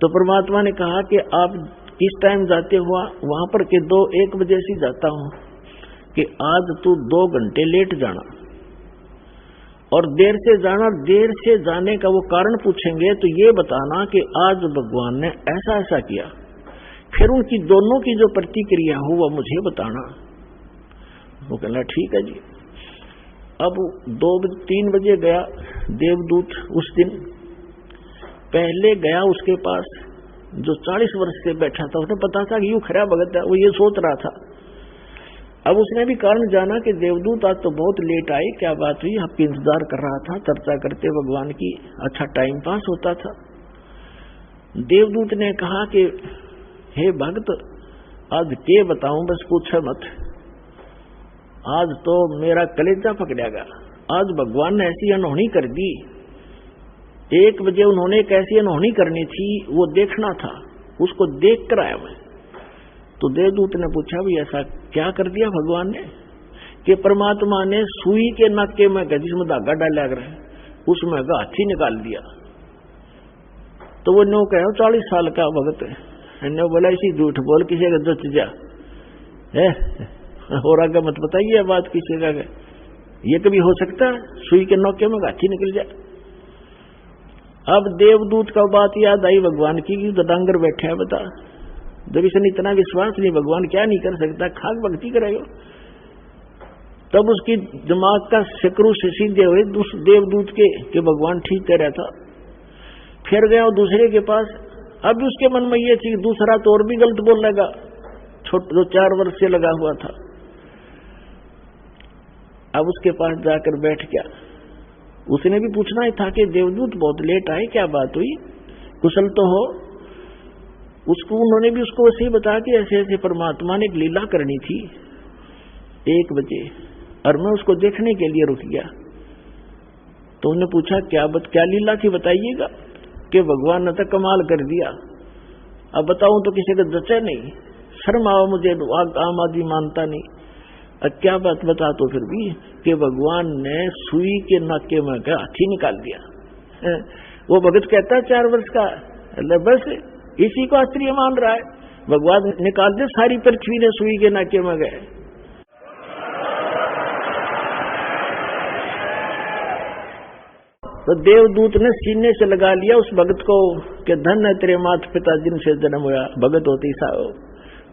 तो परमात्मा ने कहा कि आप किस टाइम जाते हुआ वहां पर के 1 बजे से जाता हूं कि आज तू 2 घंटे लेट जाना और देर से जाना। देर से जाने का वो कारण पूछेंगे तो ये बताना कि आज भगवान ने ऐसा ऐसा किया, फिर उनकी दोनों की जो प्रतिक्रिया हो वो मुझे बताना। वो कहना ठीक है जी। अब 3 बजे गया देवदूत। उस दिन पहले गया उसके पास जो 40 वर्ष से बैठा था, उसने पता था कि यूं खरा भगत है, वो ये सोच रहा था। अब उसने भी कारण जाना कि देवदूत आज तो बहुत लेट आए, क्या बात हुई? आपकी इंतजार कर रहा था, चर्चा करते भगवान की, अच्छा टाइम पास होता था। देवदूत ने कहा कि हे भक्त, आज के बताऊं, बस पूछे मत, आज तो मेरा कलेजा पकड़ेगा। आज भगवान ने ऐसी अनहोनी कर दी। 1 बजे उन्होंने कैसी अनहोनी करनी थी वो देखना था, उसको देख कर आया मैं। तो देवदूत ने पूछा, भी ऐसा क्या कर दिया भगवान ने? कि परमात्मा ने सुई के नाके में जिसमें धागा डाला रहे उसमें हाथी निकाल दिया। तो वो नो कहो 40 साल का भगत है, बोला इसी झूठ बोल किसी का जच जा है और आगे मत बताइए बात किसी का, ये कभी हो सकता है सुई के नौके में हाथी निकल जाए? अब देवदूत का बात याद आई भगवान की, तो डांगर बैठे है, बता जब इसे इतना विश्वास नहीं भगवान क्या नहीं कर सकता, खाक भक्ति करेगा। तब उसकी दिमाग का सिकरू से सीधे हुए देवदूत के कि भगवान ठीक कह रहा था। फिर गया दूसरे के पास। अब उसके मन में ये चीज दूसरा तो और भी गलत बोल लगा, जो 4 वर्ष से लगा हुआ था। अब उसके पास जाकर बैठ गया। उसने भी पूछना ही था कि देवदूत बहुत लेट आए, क्या बात हुई, कुशल तो हो? उसको उन्होंने भी उसको वैसे ही बताया कि ऐसे ऐसे परमात्मा ने एक लीला करनी थी 1 बजे, और मैं उसको देखने के लिए रुक गया। तो उन्होंने पूछा क्या लीला थी बताइएगा? कि भगवान ने तो कमाल कर दिया। अब बताऊं तो किसी का जचा नहीं, शर्म आओ मुझे, आम आदमी मानता नहीं। अब क्या बात बता तो फिर भी कि भगवान ने सुई के नाके में का हाथी निकाल दिया। वो भगत कहता है 4 वर्ष का, बस इसी को आश्चर्य मान रहा है। भगवान निकाल दे, सारी पृथ्वी ने सुई के नाके में गए। तो देवदूत ने सीने से लगा लिया उस भगत को कि धन है तेरे माता पिता जिनसे जन्म हुआ, भगत होती सा हो।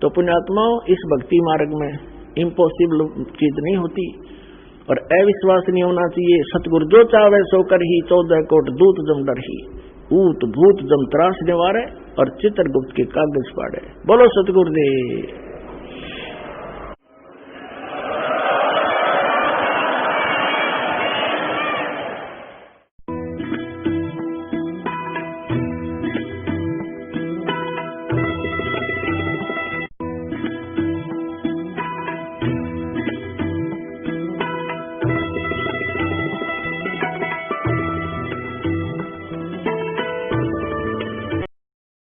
तो पुण्यात्माओं, इस भक्ति मार्ग में इम्पॉसिबल चीज नहीं होती और अविश्वास नहीं होना चाहिए। सतगुरु जो चावे सो कर ही, 14 कोट दूत जम डर ही, ऊत भूत जम त्रास निवारे और चित्रगुप्त के कागज पाड़े। बोलो सतगुरुदेव।